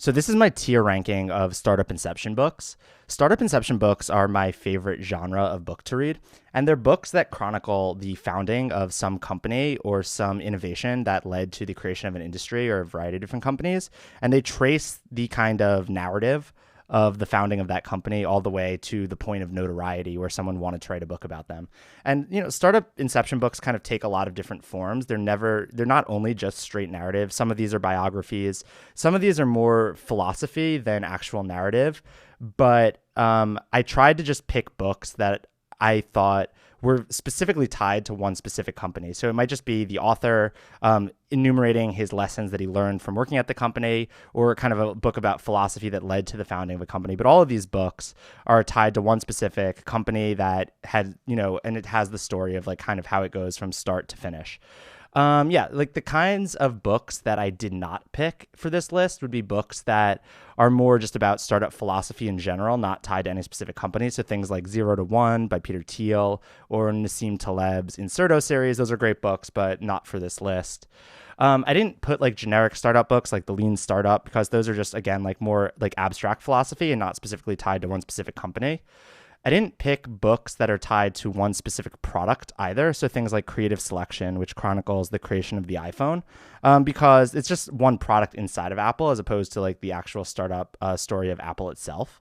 So this is my tier ranking of startup inception books. Startup inception books are my favorite genre of book to read, and they're books that chronicle the founding of some company or some innovation that led to the creation of an industry or a variety of different companies, and they trace the kind of narrative of the founding of that company all the way to the point of notoriety where someone wanted to write a book about them. And startup inception books kind of take a lot of different forms. They're not only just straight narrative. Some of these are biographies. Some of these are more philosophy than actual narrative. But I tried to just pick books that I thought were specifically tied to one specific company. So it might just be the author enumerating his lessons that he learned from working at the company, or kind of a book about philosophy that led to the founding of a company. But all of these books are tied to one specific company that had, and it has the story of like kind of how it goes from start to finish. Like the kinds of books that I did not pick for this list would be books that are more just about startup philosophy in general, not tied to any specific company. So things like Zero to One by Peter Thiel or Nassim Taleb's Inserto series. Those are great books, but not for this list. I didn't put like generic startup books like The Lean Startup because those are just, again, like more like abstract philosophy and not specifically tied to one specific company. I didn't pick books that are tied to one specific product either. So things like Creative Selection, which chronicles the creation of the iPhone, because it's just one product inside of Apple as opposed to like the actual startup story of Apple itself.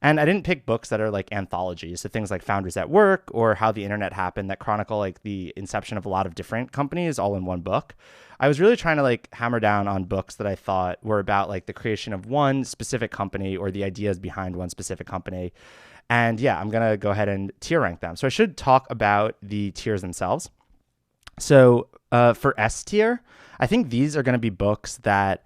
And I didn't pick books that are like anthologies. So things like Founders at Work or How the Internet Happened that chronicle like the inception of a lot of different companies all in one book. I was really trying to like hammer down on books that I thought were about like the creation of one specific company or the ideas behind one specific company. And yeah, I'm going to go ahead and tier rank them. So I should talk about the tiers themselves. So for S tier, I think these are going to be books that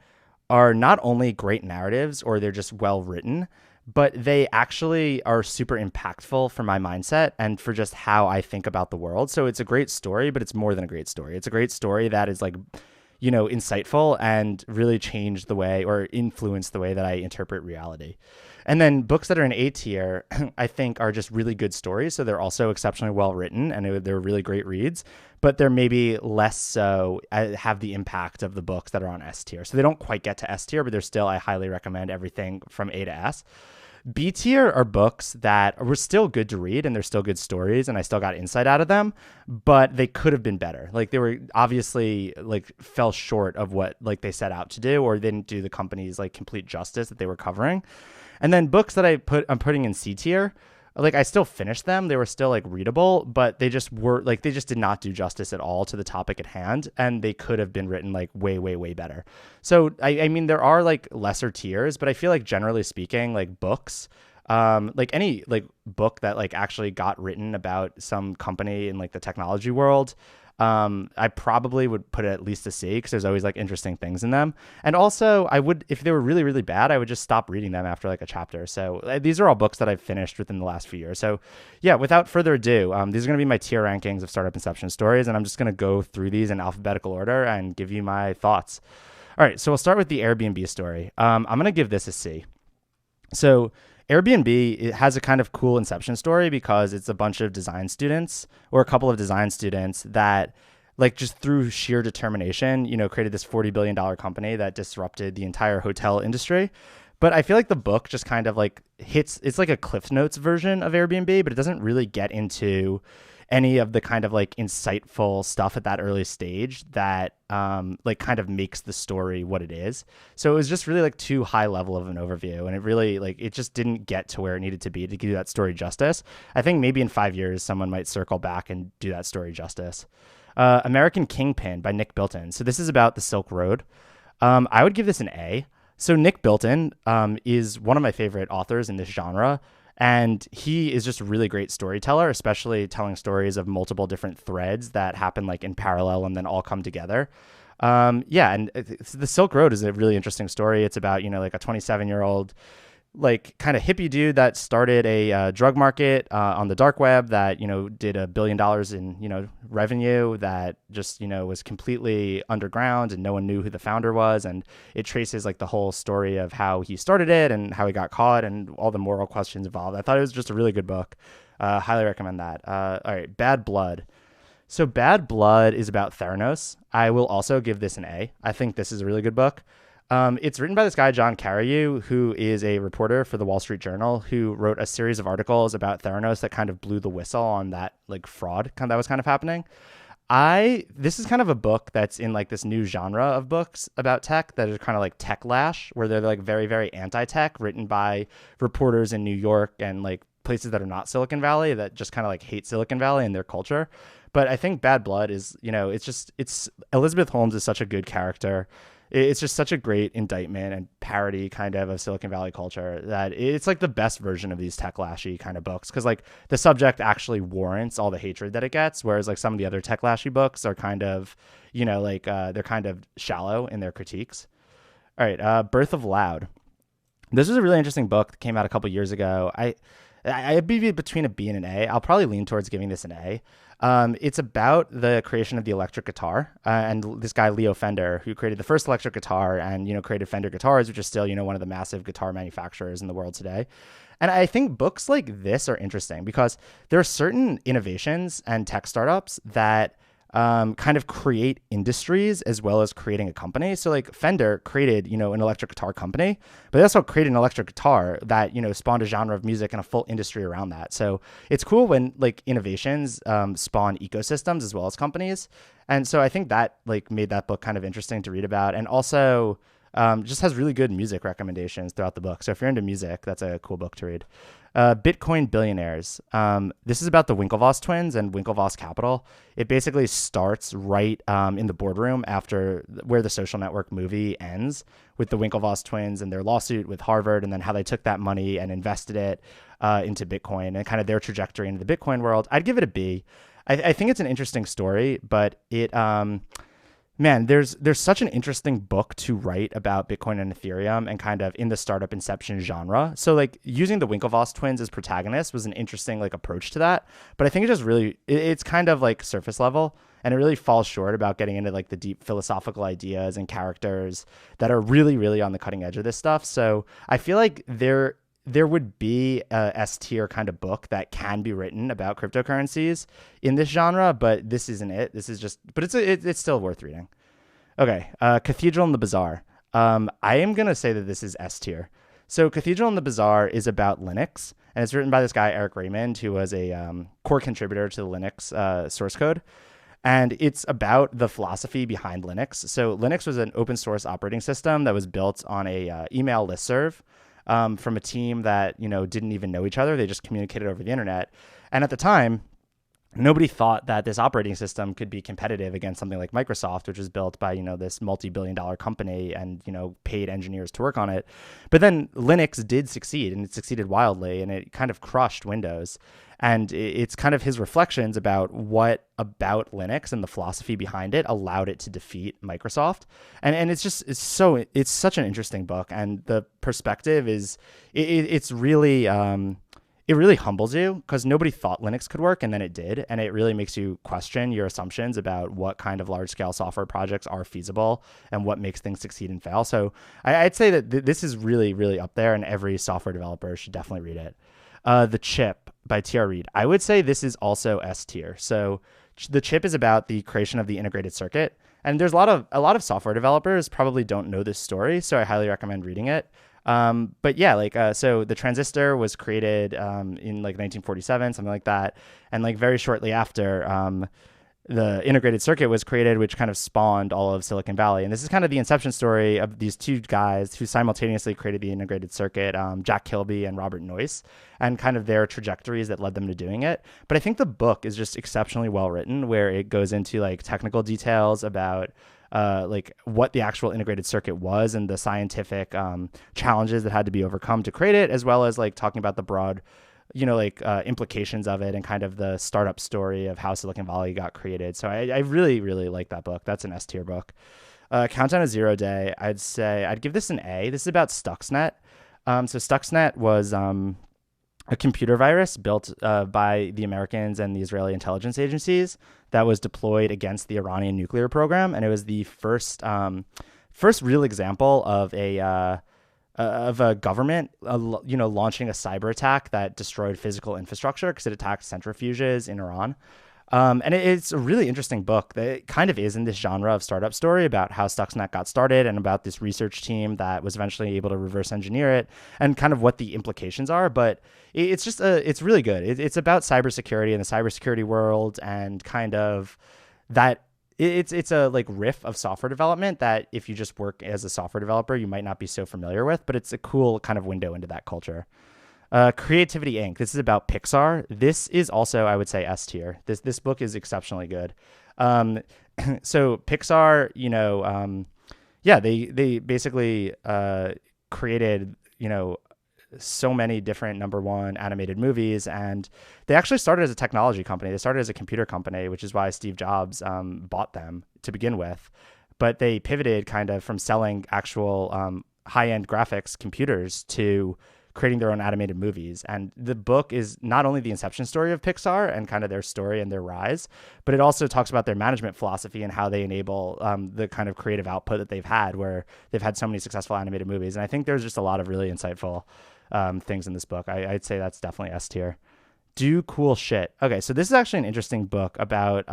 are not only great narratives or they're just well written, but they actually are super impactful for my mindset and for just how I think about the world. So it's a great story, but it's more than a great story. It's a great story that is like, insightful and really changed the way or influenced the way that I interpret reality. And then books that are in A tier, I think are just really good stories. So they're also exceptionally well written and they're really great reads, but they're maybe less so have the impact of the books that are on S tier. So they don't quite get to S tier, but they're still, I highly recommend everything from A to S. B tier are books that were still good to read and they're still good stories and I still got insight out of them, but they could have been better. Like they were obviously like fell short of what like they set out to do, or they didn't do the company's like complete justice that they were covering. And then books that I'm putting in C tier, like I still finished them. They were still like readable, but they just did not do justice at all to the topic at hand. And they could have been written like way, way, way better. So, I mean, there are like lesser tiers, but I feel like generally speaking, like books, like any like book that like actually got written about some company in like the technology world, I probably would put it at least a C because there's always like interesting things in them. And also I would, if they were really, really bad, I would just stop reading them after like a chapter. So these are all books that I've finished within the last few years. So yeah, without further ado, these are going to be my tier rankings of startup inception stories. And I'm just going to go through these in alphabetical order and give you my thoughts. All right. So we'll start with the Airbnb story. I'm going to give this a C. So Airbnb, it has a kind of cool inception story because it's a bunch of design students or a couple of design students that like just through sheer determination, created this $40 billion company that disrupted the entire hotel industry. But I feel like the book just kind of like it's like a Cliff Notes version of Airbnb, but it doesn't really get into any of the kind of like insightful stuff at that early stage that like kind of makes the story what it is. So it was just really like too high level of an overview, and it really like it just didn't get to where it needed to be to do that story justice. I think maybe in 5 years someone might circle back and do that story justice. American Kingpin by Nick Bilton. So this is about the Silk Road. I would give this an A. So Nick Bilton is one of my favorite authors in this genre. And he is just a really great storyteller, especially telling stories of multiple different threads that happen like in parallel and then all come together. And the Silk Road is a really interesting story. It's about, like a 27-year-old like kind of hippie dude that started a drug market on the dark web that, did $1 billion in, revenue that just, was completely underground and no one knew who the founder was. And it traces like the whole story of how he started it and how he got caught and all the moral questions involved. I thought it was just a really good book. Highly recommend that. All right. Bad Blood. So Bad Blood is about Theranos. I will also give this an A. I think this is a really good book. It's written by this guy, John Carreyrou, who is a reporter for the Wall Street Journal, who wrote a series of articles about Theranos that kind of blew the whistle on that like fraud that was kind of happening. This is kind of a book that's in like this new genre of books about tech that are kind of like tech-lash, where they're like very, very anti-tech, written by reporters in New York and like places that are not Silicon Valley that just kind of like hate Silicon Valley and their culture. But I think Bad Blood is, it's Elizabeth Holmes is such a good character. It's just such a great indictment and parody kind of Silicon Valley culture that it's like the best version of these tech-lashy kind of books, because like the subject actually warrants all the hatred that it gets, whereas like some of the other tech-lashy books are kind of, they're kind of shallow in their critiques. All right, Birth of Loud. This was a really interesting book that came out a couple years ago. I'd be between a B and an A. I'll probably lean towards giving this an A. It's about the creation of the electric guitar, and this guy Leo Fender, who created the first electric guitar and created Fender guitars, which is still one of the massive guitar manufacturers in the world today. And I think books like this are interesting because there are certain innovations and tech startups that kind of create industries as well as creating a company. So like Fender created, an electric guitar company, but they also created an electric guitar that, spawned a genre of music and a full industry around that. So it's cool when like innovations spawn ecosystems as well as companies. And so I think that like made that book kind of interesting to read about, and also just has really good music recommendations throughout the book. So if you're into music, that's a cool book to read. Bitcoin Billionaires. This is about the Winklevoss twins and Winklevoss Capital. It basically starts right in the boardroom after where the Social Network movie ends, with the Winklevoss twins and their lawsuit with Harvard, and then how they took that money and invested it into Bitcoin and kind of their trajectory into the Bitcoin world. I'd give it a B. I think it's an interesting story, but it... Man, there's such an interesting book to write about Bitcoin and Ethereum and kind of in the startup inception genre. So like using the Winklevoss twins as protagonists was an interesting like approach to that. But I think it just really, it's kind of like surface level, and it really falls short about getting into like the deep philosophical ideas and characters that are really, really on the cutting edge of this stuff. So I feel like there would be a S tier kind of book that can be written about cryptocurrencies in this genre, but this isn't it. This is just, but it's still worth reading. Okay. Cathedral and the Bazaar. I am going to say that this is S tier. So Cathedral and the Bazaar is about Linux, and it's written by this guy, Eric Raymond, who was a core contributor to the Linux source code. And it's about the philosophy behind Linux. So Linux was an open source operating system that was built on a email listserv. From a team that, didn't even know each other. They just communicated over the internet. And at the time, nobody thought that this operating system could be competitive against something like Microsoft, which was built by, this multi-billion-dollar company and, paid engineers to work on it. But then Linux did succeed, and it succeeded wildly, and it kind of crushed Windows. And it's kind of his reflections about what about Linux and the philosophy behind it allowed it to defeat Microsoft. And it's such an interesting book. And the perspective is, it's really, it really humbles you, because nobody thought Linux could work, and then it did. And it really makes you question your assumptions about what kind of large scale software projects are feasible and what makes things succeed and fail. So I'd say that this is really, really up there, and every software developer should definitely read it. The Chip by T.R. Reid. I would say this is also S tier. So The Chip is about the creation of the integrated circuit. And there's a lot of software developers probably don't know this story, so I highly recommend reading it. But yeah, so the transistor was created in like 1947, something like that. And like very shortly after, the integrated circuit was created, which kind of spawned all of Silicon Valley. And this is kind of the inception story of these two guys who simultaneously created the integrated circuit, Jack Kilby and Robert Noyce, and kind of their trajectories that led them to doing it. But I think the book is just exceptionally well written, where it goes into like technical details about like what the actual integrated circuit was and the scientific challenges that had to be overcome to create it, as well as like talking about the broad implications of it and kind of the startup story of how Silicon Valley got created. So I really, really like that book. That's an S tier book. Countdown to Zero Day. I'd give this an A. This is about Stuxnet. So Stuxnet was a computer virus built by the Americans and the Israeli intelligence agencies that was deployed against the Iranian nuclear program. And it was the first real example of a government, launching a cyber attack that destroyed physical infrastructure, because it attacked centrifuges in Iran. And it's a really interesting book that kind of is in this genre of startup story about how Stuxnet got started and about this research team that was eventually able to reverse engineer it and kind of what the implications are. But it's really good. It's about cybersecurity and the cybersecurity world and kind of that it's a like riff of software development that if you just work as a software developer, you might not be so familiar with, but it's a cool kind of window into that culture. Creativity Inc. This is about Pixar. This is also, I would say, S tier. This book is exceptionally good. So Pixar, they basically created, so many different number one animated movies, and they actually started as a technology company. They started as a computer company, which is why Steve Jobs bought them to begin with. But they pivoted kind of from selling actual high-end graphics computers to creating their own animated movies. And the book is not only the inception story of Pixar and kind of their story and their rise, but it also talks about their management philosophy and how they enable the kind of creative output that they've had, where they've had so many successful animated movies. And I think there's just a lot of really insightful things in this book. I'd say that's definitely S tier. Do cool shit. Okay, so this is actually an interesting book about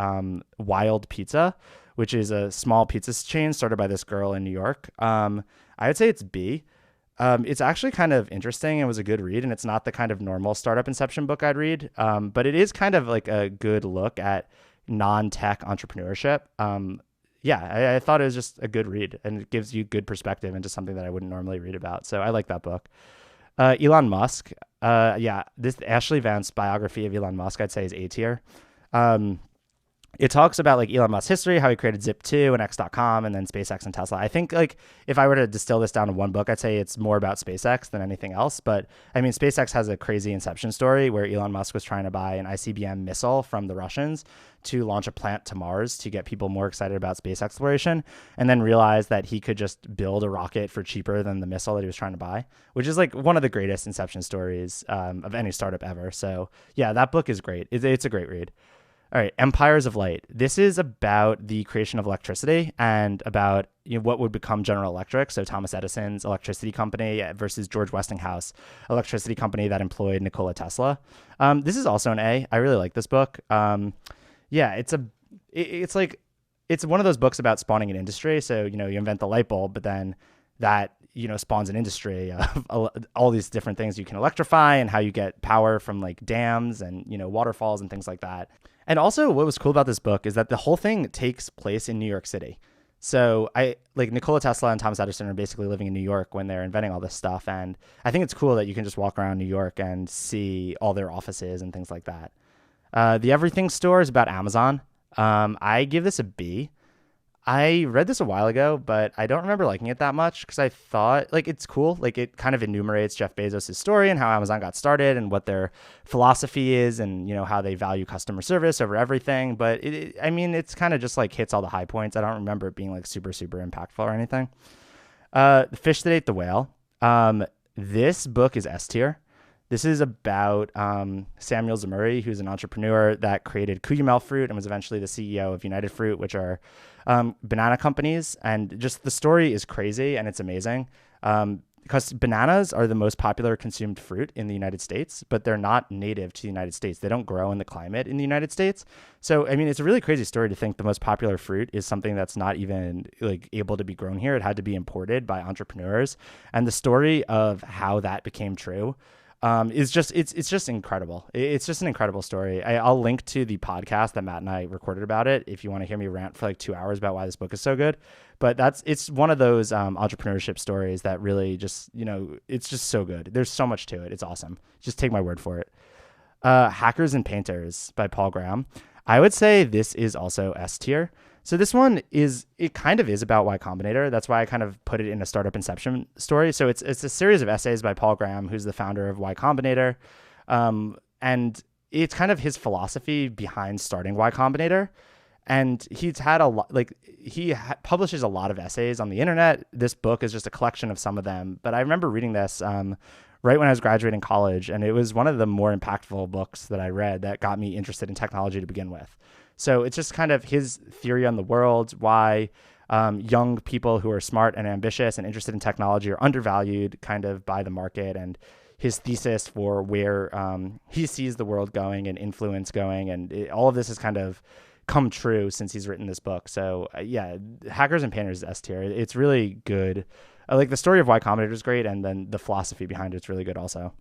Wild Pizza, which is a small pizza chain started by this girl in New York. I would say it's B. It's actually kind of interesting. It was a good read, and it's not the kind of normal startup inception book I'd read, but it is kind of like a good look at non-tech entrepreneurship. I thought it was just a good read, and it gives you good perspective into something that I wouldn't normally read about. So I like that book. Elon Musk. This Ashley Vance biography of Elon Musk, I'd say, is A tier. It talks about like Elon Musk's history, how he created Zip2 and X.com and then SpaceX and Tesla. I think like if I were to distill this down to one book, I'd say it's more about SpaceX than anything else. But I mean, SpaceX has a crazy inception story where Elon Musk was trying to buy an ICBM missile from the Russians to launch a plant to Mars to get people more excited about space exploration, and then realized that he could just build a rocket for cheaper than the missile that he was trying to buy, which is like one of the greatest inception stories of any startup ever. So yeah, that book is great. It's a great read. All right, Empires of Light. This is about the creation of electricity and about what would become General Electric, so Thomas Edison's electricity company versus George Westinghouse electricity company that employed Nikola Tesla. This is also an A. I really like this book. It's one of those books about spawning an industry. So you invent the light bulb, but then that spawns an industry of all these different things you can electrify and how you get power from like dams and waterfalls and things like that. And also what was cool about this book is that the whole thing takes place in New York City. So Nikola Tesla and Thomas Edison are basically living in New York when they're inventing all this stuff. And I think it's cool that you can just walk around New York and see all their offices and things like that. The Everything Store is about Amazon. I give this a B. I read this a while ago, but I don't remember liking it that much because I thought it's cool. Like it kind of enumerates Jeff Bezos' story and how Amazon got started and what their philosophy is and, how they value customer service over everything. But it's kind of just like hits all the high points. I don't remember it being like super, super impactful or anything. The Fish That Ate the Whale. This book is S tier. This is about Samuel Zemurray, who's an entrepreneur that created Cuyamel Fruit and was eventually the CEO of United Fruit, which are banana companies. And just the story is crazy and it's amazing because bananas are the most popular consumed fruit in the United States, but they're not native to the United States. They don't grow in the climate in the United States. So, it's a really crazy story to think the most popular fruit is something that's not even able to be grown here. It had to be imported by entrepreneurs. And the story of how that became true it's just incredible. It's just an incredible story. I'll link to the podcast that Matt and I recorded about it if you want to hear me rant for 2 hours about why this book is so good. But it's one of those entrepreneurship stories that really just, it's just so good. There's so much to it. It's awesome. Just take my word for it. Hackers and Painters by Paul Graham. I would say this is also S tier. So this one kind of is about Y Combinator. That's why I kind of put it in a startup inception story. So it's a series of essays by Paul Graham, who's the founder of Y Combinator. And it's kind of his philosophy behind starting Y Combinator. And he's had a lot, publishes a lot of essays on the internet. This book is just a collection of some of them. But I remember reading this right when I was graduating college. And it was one of the more impactful books that I read that got me interested in technology to begin with. So it's just kind of his theory on the world, why young people who are smart and ambitious and interested in technology are undervalued kind of by the market. And his thesis for where he sees the world going and influence going. And all of this has kind of come true since he's written this book. So yeah, Hackers and Painters is S tier. It's really good. I like the story of Y Combinator is great, and then the philosophy behind it's really good also.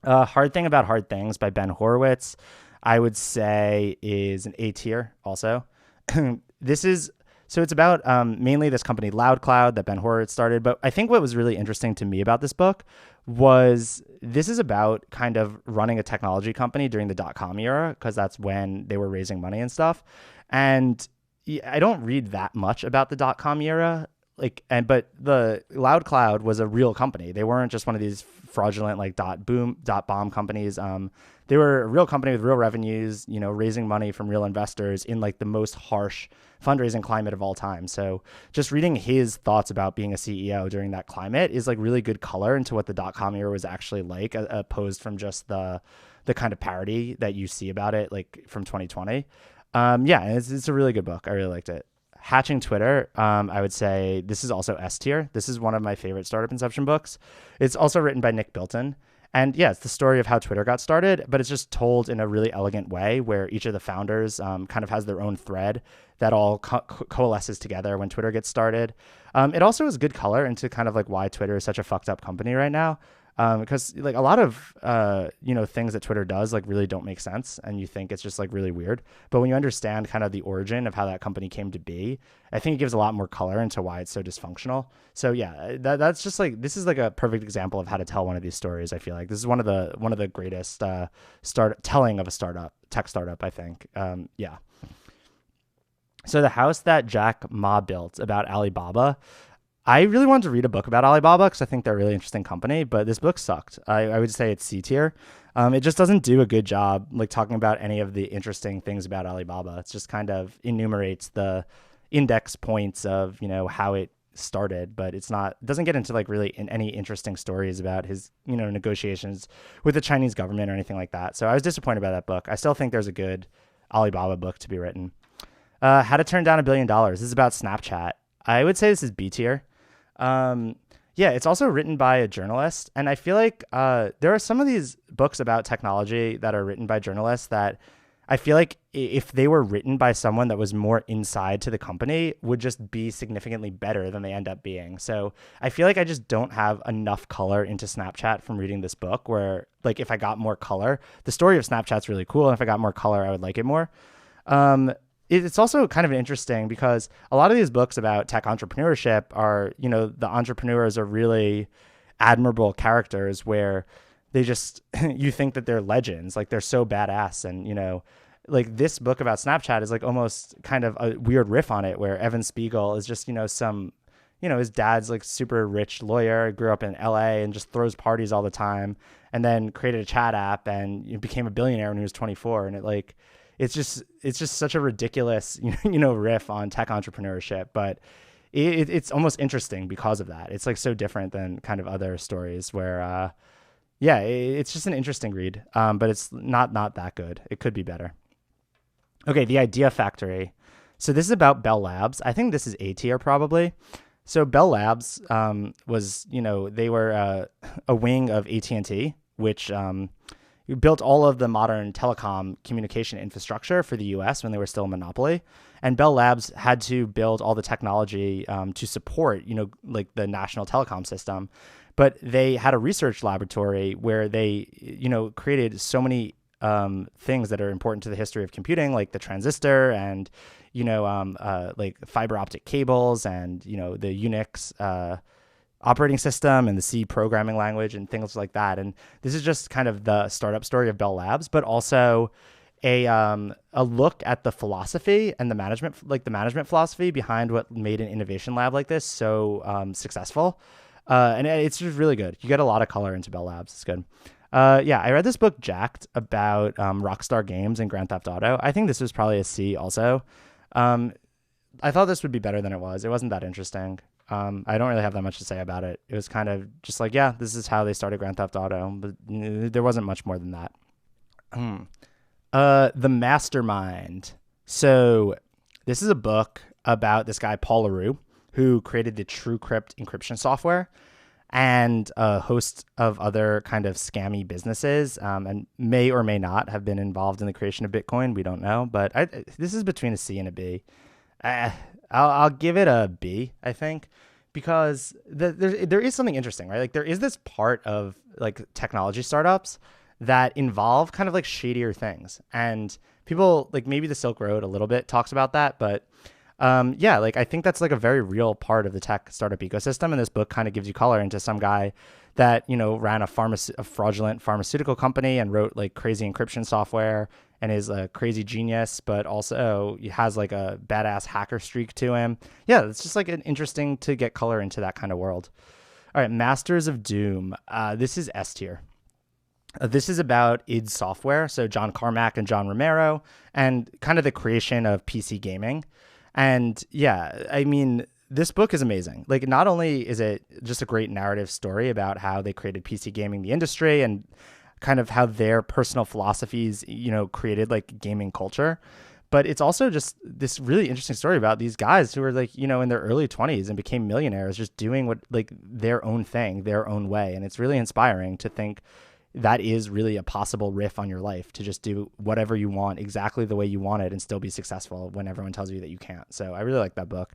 Hard Thing About Hard Things by Ben Horowitz, I would say is an A tier also. So it's about mainly this company LoudCloud that Ben Horowitz started. But I think what was really interesting to me about this book was this is about kind of running a technology company during the dot-com era, because that's when they were raising money and stuff. And I don't read that much about the dot-com era. But the LoudCloud was a real company. They weren't just one of these fraudulent like dot bomb companies. They were a real company with real revenues, raising money from real investors in like the most harsh fundraising climate of all time. So just reading his thoughts about being a CEO during that climate is like really good color into what the dot-com era was actually like, opposed from just the kind of parody that you see about it like from 2020. It's a really good book. I really liked it. Hatching Twitter, I would say this is also S tier. This is one of my favorite startup inception books. It's also written by Nick Bilton. And yeah, it's the story of how Twitter got started, but it's just told in a really elegant way where each of the founders kind of has their own thread that all coalesces together when Twitter gets started. It also is good color into kind of like why Twitter is such a fucked up company right now. Because like a lot of, things that Twitter does like really don't make sense, and you think it's just like really weird. But when you understand kind of the origin of how that company came to be, I think it gives a lot more color into why it's so dysfunctional. So yeah, that's just like, this is like a perfect example of how to tell one of these stories. I feel like this is one of the greatest telling of a tech startup, I think. So The House That Jack Ma Built, about Alibaba. I really wanted to read a book about Alibaba because I think they're a really interesting company, but this book sucked. I would say it's C tier. It just doesn't do a good job like talking about any of the interesting things about Alibaba. It's just kind of enumerates the index points of, how it started, but it doesn't get into like really any interesting stories about his, negotiations with the Chinese government or anything like that. So I was disappointed by that book. I still think there's a good Alibaba book to be written. How to Turn Down $1 Billion. This is about Snapchat. I would say this is B tier. It's also written by a journalist, and I feel like there are some of these books about technology that are written by journalists that I feel like if they were written by someone that was more inside to the company would just be significantly better than they end up being. So I feel like I just don't have enough color into Snapchat from reading this book, where like if I got more color, the story of Snapchat's really cool, and if I got more color, I would like it more. It's also kind of interesting because a lot of these books about tech entrepreneurship are, the entrepreneurs are really admirable characters where they just, you think that they're legends, like they're so badass. And, like this book about Snapchat is like almost kind of a weird riff on it, where Evan Spiegel is just, his dad's like super rich lawyer, grew up in LA and just throws parties all the time, and then created a chat app and became a billionaire when he was 24. And it's just such a ridiculous, riff on tech entrepreneurship, but it's almost interesting because of that. It's like so different than kind of other stories where, it's just an interesting read, but it's not that good. It could be better. Okay, The Idea Factory. So this is about Bell Labs. I think this is A tier probably. So Bell Labs was, they were a wing of AT&T, which built all of the modern telecom communication infrastructure for the US when they were still a monopoly. And Bell Labs had to build all the technology to support, like the national telecom system. But they had a research laboratory where they, created so many things that are important to the history of computing, like the transistor and, like fiber optic cables and, the Unix operating system and the C programming language and things like that. And this is just kind of the startup story of Bell Labs, but also a look at the philosophy and the management philosophy behind what made an innovation lab like this so successful. And it's just really good. You get a lot of color into Bell Labs. It's good. I read this book Jacked about Rockstar Games and Grand Theft Auto. I think this was probably a C also. I thought this would be better than it was. It wasn't that interesting. I don't really have that much to say about it. It was kind of just like, yeah, this is how they started Grand Theft Auto, but there wasn't much more than that. The Mastermind. So this is a book about this guy, Paul LaRue, who created the TrueCrypt encryption software. and a host of other kind of scammy businesses, and may or may not have been involved in the creation of Bitcoin. We don't know, but this is between a C and a B. Uh, I'll give it a B, I think, because there is something interesting, right? Like there is this part of like technology startups that involve kind of like shadier things, and people like maybe the Silk Road a little bit talks about that, but yeah, like I think that's like a very real part of the tech startup ecosystem, and this book kind of gives you color into some guy that ran a fraudulent pharmaceutical company and wrote like crazy encryption software and is a crazy genius, but also he has like a badass hacker streak to him. Yeah, it's just like an interesting to get color into that kind of world. All right, Masters of Doom. This is S tier. This is about id Software, so John Carmack and John Romero, and kind of the creation of PC gaming. And yeah, I mean, this book is amazing. Like, not only is it just a great narrative story about how they created PC gaming, the industry, and kind of how their personal philosophies, created like gaming culture, but it's also just this really interesting story about these guys who were like, in their early 20s and became millionaires just doing what like their own thing, their own way. And it's really inspiring to think that is really a possible riff on your life, to just do whatever you want exactly the way you want it and still be successful when everyone tells you that you can't. So I really like that book.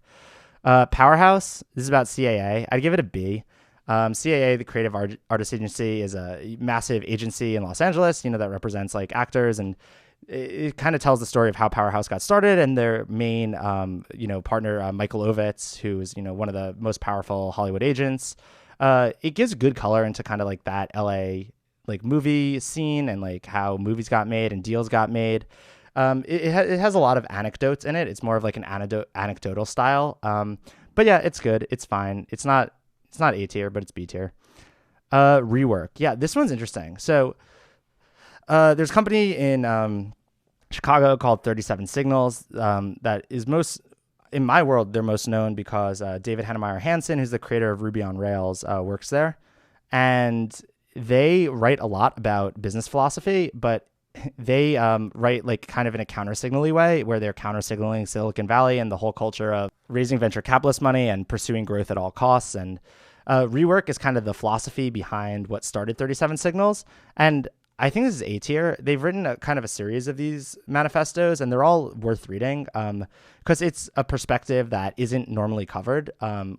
Powerhouse. This is about CAA. I'd give it a B. CAA, the Creative Artists Agency, is a massive agency in Los Angeles, that represents like actors, and it kind of tells the story of how Powerhouse got started and their main, partner, Mccullough, who is, one of the most powerful Hollywood agents. It gives good color into kind of like that LA like movie scene and like how movies got made and deals got made. It has a lot of anecdotes in it. It's more of like an anecdotal style. But yeah, it's good. It's fine. It's not A tier, but it's B tier. Rework. Yeah, this one's interesting. So there's a company in Chicago called 37 Signals that is in my world, they're most known because David Heinemeier Hansson, who's the creator of Ruby on Rails, works there. And they write a lot about business philosophy, but they write like kind of in a counter-signally way, where they're counter-signaling Silicon Valley and the whole culture of raising venture capitalist money and pursuing growth at all costs. And Rework is kind of the philosophy behind what started 37 Signals. And I think this is A tier. They've written a kind of a series of these manifestos, and they're all worth reading because it's a perspective that isn't normally covered,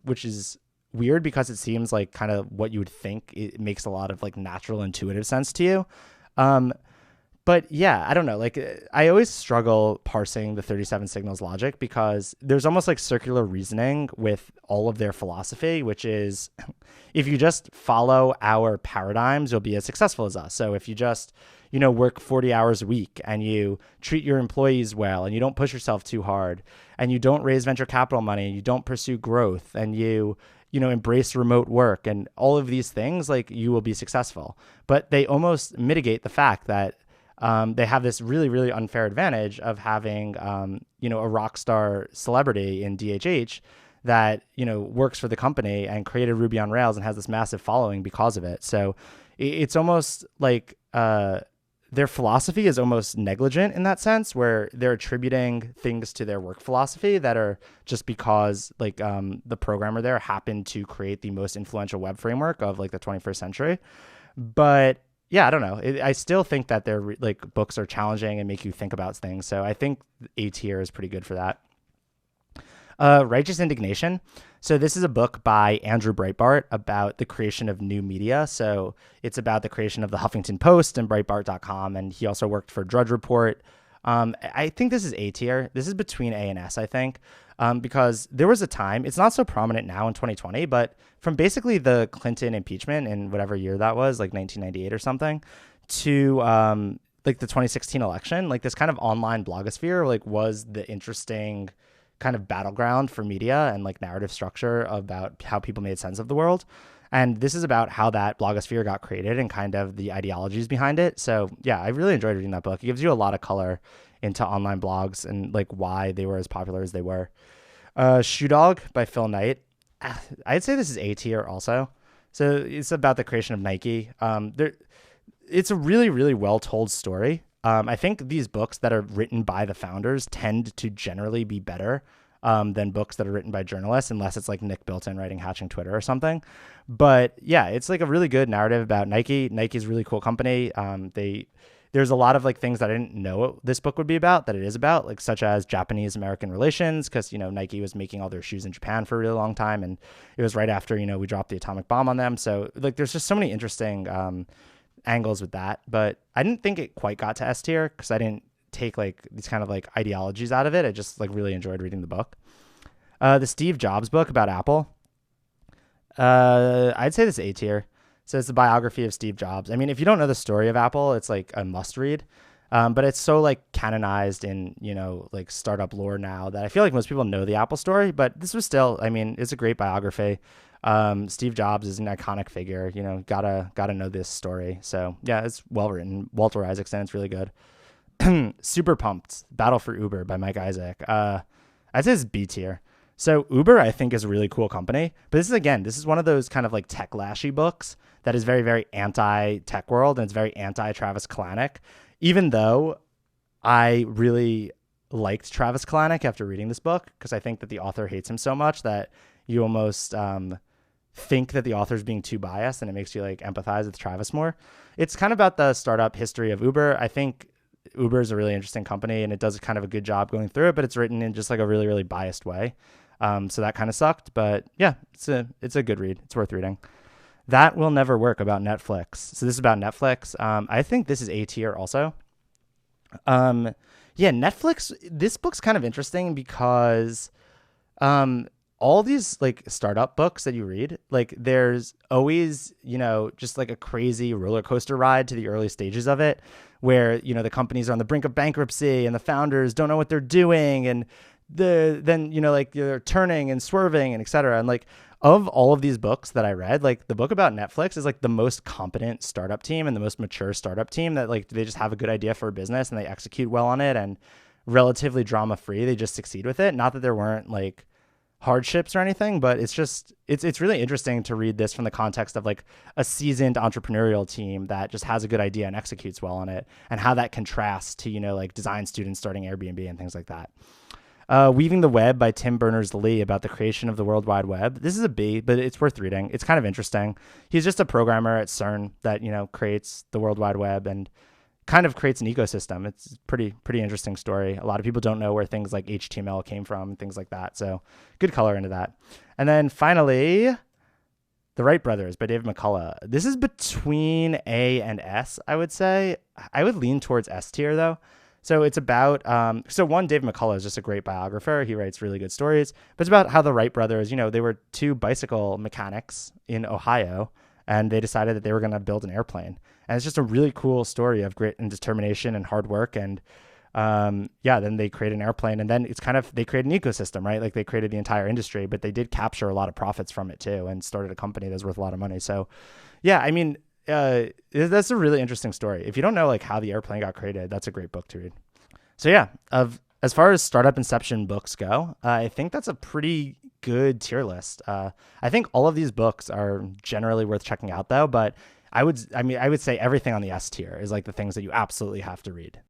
which is weird because it seems like kind of what you would think. It makes a lot of like natural, intuitive sense to you. But yeah, I don't know. Like, I always struggle parsing the 37 Signals logic because there's almost like circular reasoning with all of their philosophy, which is if you just follow our paradigms, you'll be as successful as us. So if you just, work 40 hours a week and you treat your employees well and you don't push yourself too hard and you don't raise venture capital money, you don't pursue growth, and you embrace remote work and all of these things, like, you will be successful. But they almost mitigate the fact that they have this really, really unfair advantage of having, a rock star celebrity in DHH that, works for the company and created Ruby on Rails and has this massive following because of it. So it's almost like their philosophy is almost negligent in that sense, where they're attributing things to their work philosophy that are just because like the programmer there happened to create the most influential web framework of like the 21st century. But yeah, I don't know. I still think that their like books are challenging and make you think about things. So I think A tier is pretty good for that. Righteous Indignation. So this is a book by Andrew Breitbart about the creation of new media. So it's about the creation of the Huffington Post and Breitbart.com. And he also worked for Drudge Report. I think this is A tier. This is between A and S, I think, because there was a time, it's not so prominent now in 2020, but from basically the Clinton impeachment in whatever year that was, like 1998 or something, to like the 2016 election, like this kind of online blogosphere like was the interesting kind of battleground for media and like narrative structure about how people made sense of the world. And this is about how that blogosphere got created and kind of the ideologies behind it. So yeah, I really enjoyed reading that book. It gives you a lot of color into online blogs and like why they were as popular as they were. Shoe Dog by Phil Knight. I'd say this is A tier also. So it's about the creation of Nike. It's a really, really well told story. I think these books that are written by the founders tend to generally be better than books that are written by journalists, unless it's like Nick Bilton writing Hatching Twitter or something. But yeah, it's like a really good narrative about Nike. Nike's a really cool company. There's a lot of like things that I didn't know this book would be about that it is about, like such as Japanese American relations, because Nike was making all their shoes in Japan for a really long time, and it was right after we dropped the atomic bomb on them. So like there's just so many interesting angles with that. But I didn't think it quite got to S tier because I didn't take like these kind of like ideologies out of it. I just like really enjoyed reading the book. The Steve Jobs book about Apple. I'd say this A tier. So it's the biography of Steve Jobs. I mean, if you don't know the story of Apple, it's like a must read. But it's so like canonized in, like startup lore now that I feel like most people know the Apple story, but this was still, I mean, it's a great biography. Steve Jobs is an iconic figure, gotta know this story. So yeah, it's well written. Walter Isaacson, it's really good. Super Pumped, Battle for Uber by Mike Isaac. I'd say it's B tier. So Uber, I think, is a really cool company. But this is one of those kind of like tech lashy books that is very, very anti-tech world, and it's very anti-Travis Kalanick. Even though I really liked Travis Kalanick after reading this book, because I think that the author hates him so much that you almost think that the author's being too biased, and it makes you like empathize with Travis more. It's kind of about the startup history of Uber. I think Uber is a really interesting company, and it does kind of a good job going through it, but it's written in just like a really, really biased way. So that kind of sucked, but yeah, it's a good read. It's worth reading. That Will Never Work about Netflix. So this is about Netflix. I think this is A tier also. Yeah, Netflix, this book's kind of interesting because all these like startup books that you read, like there's always, just like a crazy roller coaster ride to the early stages of it where, the companies are on the brink of bankruptcy and the founders don't know what they're doing, and like they're turning and swerving and et cetera. And like of all of these books that I read, like the book about Netflix is like the most competent startup team and the most mature startup team that like they just have a good idea for a business and they execute well on it and relatively drama free. They just succeed with it. Not that there weren't like hardships or anything, but it's really interesting to read this from the context of like a seasoned entrepreneurial team that just has a good idea and executes well on it, and how that contrasts to, like design students starting Airbnb and things like that. Weaving the Web by Tim Berners-Lee about the creation of the World Wide Web. This is a B, but it's worth reading. It's kind of interesting. He's just a programmer at CERN that, creates the World Wide Web and kind of creates an ecosystem. It's a pretty interesting story. A lot of people don't know where things like HTML came from and things like that. So good color into that. And then finally, The Wright Brothers by David McCullough. This is between A and S, I would say. I would lean towards S tier though. So it's about, David McCullough is just a great biographer. He writes really good stories, but it's about how the Wright brothers, they were two bicycle mechanics in Ohio, and they decided that they were going to build an airplane. And it's just a really cool story of grit and determination and hard work. And then they create an airplane, and then it's kind of, they create an ecosystem, right? Like they created the entire industry, but they did capture a lot of profits from it too, and started a company that's worth a lot of money. So yeah, I mean, that's a really interesting story. If you don't know like how the airplane got created, that's a great book to read. So yeah, as far as startup inception books go, I think that's a pretty good tier list. I think all of these books are generally worth checking out though, but I would say everything on the S tier is like the things that you absolutely have to read.